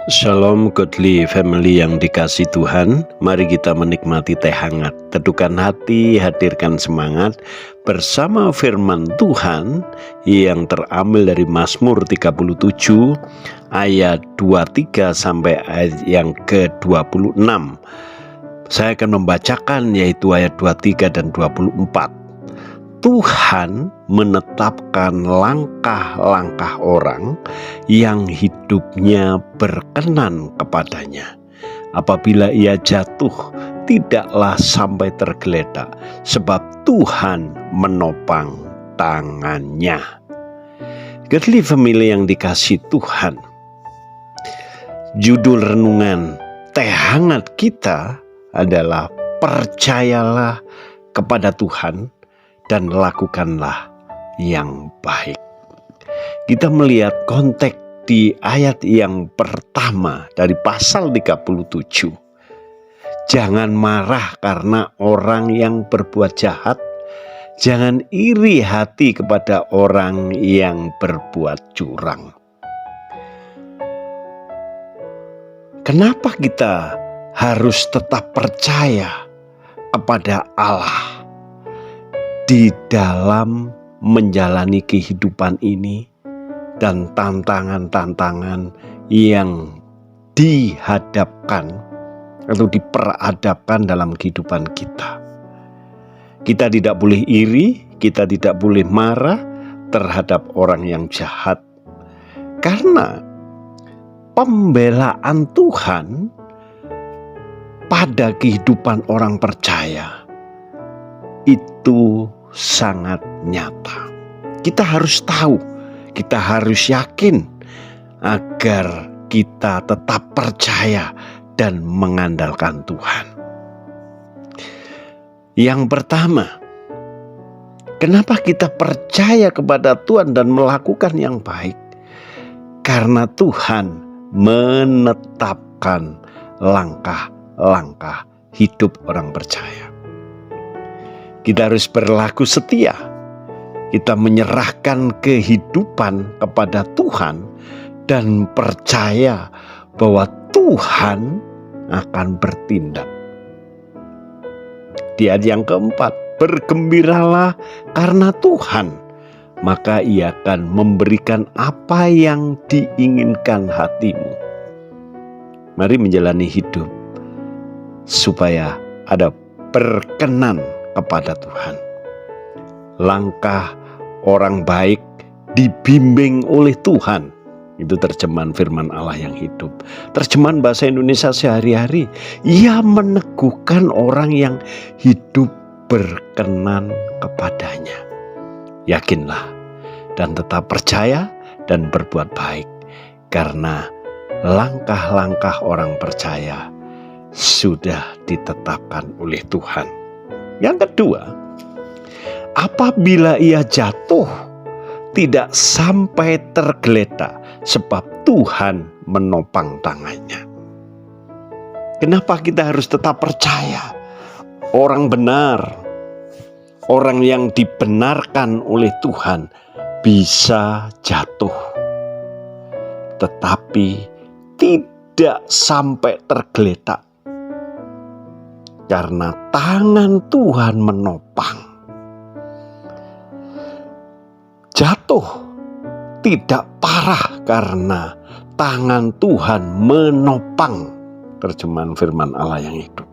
Shalom Godly Family yang dikasih Tuhan. Mari kita menikmati teh hangat, teduhkan hati, hadirkan semangat bersama firman Tuhan yang terambil dari Mazmur 37 ayat 23 sampai ayat yang ke-26. Saya akan membacakan yaitu ayat 23 dan 24. Tuhan menetapkan langkah-langkah orang yang hidupnya berkenan kepadanya. Apabila ia jatuh, tidaklah sampai tergeletak, sebab Tuhan menopang tangannya. Godly Family yang dikasih Tuhan, judul renungan teh hangat kita adalah percayalah kepada Tuhan dan lakukanlah yang baik. Kita melihat konteks di ayat yang pertama dari pasal 37. Jangan marah karena orang yang berbuat jahat. Jangan iri hati kepada orang yang berbuat curang. Kenapa kita harus tetap percaya kepada Allah di dalam menjalani kehidupan ini dan tantangan-tantangan yang dihadapkan atau diperhadapkan dalam kehidupan kita? Kita tidak boleh iri, kita tidak boleh marah terhadap orang yang jahat, karena pembelaan Tuhan pada kehidupan orang percaya itu sangat nyata. Kita harus tahu, kita harus yakin agar kita tetap percaya dan mengandalkan Tuhan. Yang pertama, kenapa kita percaya kepada Tuhan dan melakukan yang baik? Karena Tuhan menetapkan langkah-langkah hidup orang percaya. Kita harus berlaku setia. Kita menyerahkan kehidupan kepada Tuhan dan percaya bahwa Tuhan akan bertindak. Di ayat yang keempat, bergembiralah karena Tuhan, maka Ia akan memberikan apa yang diinginkan hatimu. Mari menjalani hidup supaya ada berkenan kepada Tuhan. Langkah orang baik dibimbing oleh Tuhan. Itu terjemahan firman Allah yang hidup. Terjemahan bahasa Indonesia sehari-hari, Ia meneguhkan orang yang hidup berkenan kepadanya. Yakinlah dan tetap percaya dan berbuat baik, karena langkah-langkah orang percaya sudah ditetapkan oleh Tuhan. Yang kedua, apabila ia jatuh, tidak sampai tergeletak, sebab Tuhan menopang tangannya. Kenapa kita harus tetap percaya? Orang benar, orang yang dibenarkan oleh Tuhan bisa jatuh, tetapi tidak sampai tergeletak, karena tangan Tuhan menopang. Jatuh tidak parah karena tangan Tuhan menopang. Terjemahan firman Allah yang hidup.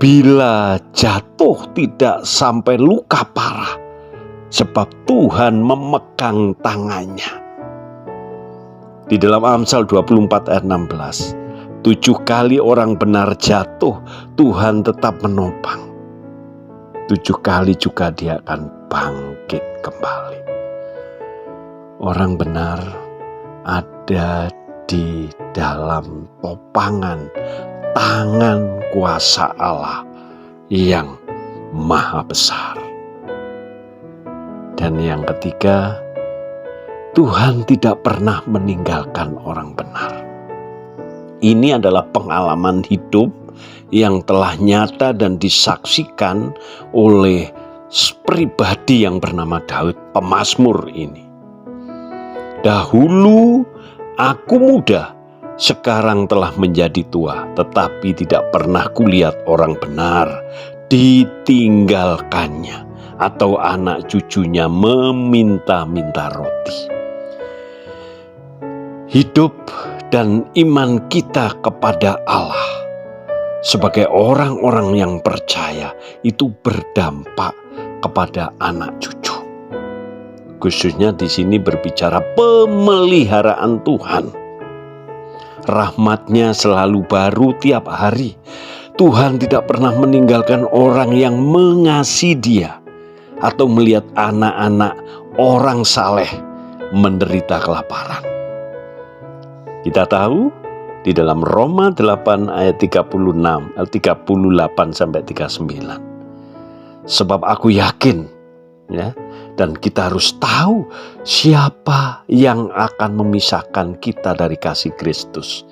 Bila jatuh tidak sampai luka parah, sebab Tuhan memegang tangannya. Di dalam Amsal 24 ayat 16, 7 kali orang benar jatuh, Tuhan tetap menopang. 7 kali juga Dia akan bangkit kembali. Orang benar ada di dalam topangan tangan kuasa Allah yang maha besar. Dan yang ketiga, Tuhan tidak pernah meninggalkan orang benar. Ini adalah pengalaman hidup yang telah nyata dan disaksikan oleh pribadi yang bernama Daud, pemazmur ini. Dahulu aku muda, sekarang telah menjadi tua, tetapi tidak pernah kulihat orang benar ditinggalkannya atau anak cucunya meminta-minta roti. Hidup dan iman kita kepada Allah sebagai orang-orang yang percaya itu berdampak kepada anak cucu. Khususnya di sini berbicara pemeliharaan Tuhan. Rahmat-Nya selalu baru tiap hari. Tuhan tidak pernah meninggalkan orang yang mengasihi Dia atau melihat anak-anak orang saleh menderita kelaparan. Kita tahu di dalam Roma 8 ayat 38 sampai 39. Sebab aku yakin, ya, dan kita harus tahu siapa yang akan memisahkan kita dari kasih Kristus.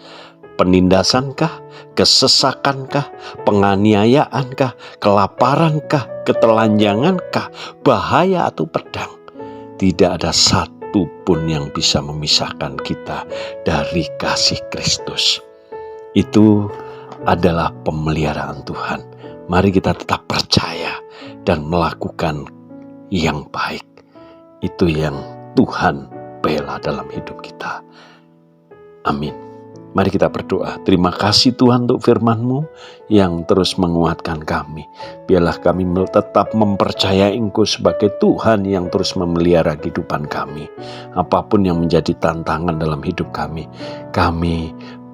Penindasankah, kesesakankah, penganiayaankah, kelaparankah, ketelanjangankah, bahaya atau pedang? Tidak ada satu pun yang bisa memisahkan kita dari kasih Kristus. Itu adalah pemeliharaan Tuhan. Mari kita tetap percaya dan melakukan yang baik. Itu yang Tuhan bela dalam hidup kita. Amin. Mari kita berdoa. Terima kasih Tuhan untuk firman-Mu yang terus menguatkan kami. Biarlah kami tetap mempercayai Engkau sebagai Tuhan yang terus memelihara kehidupan kami. Apapun yang menjadi tantangan dalam hidup kami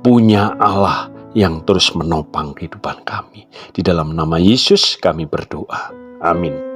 punya Allah yang terus menopang kehidupan kami. Di dalam nama Yesus kami berdoa. Amin.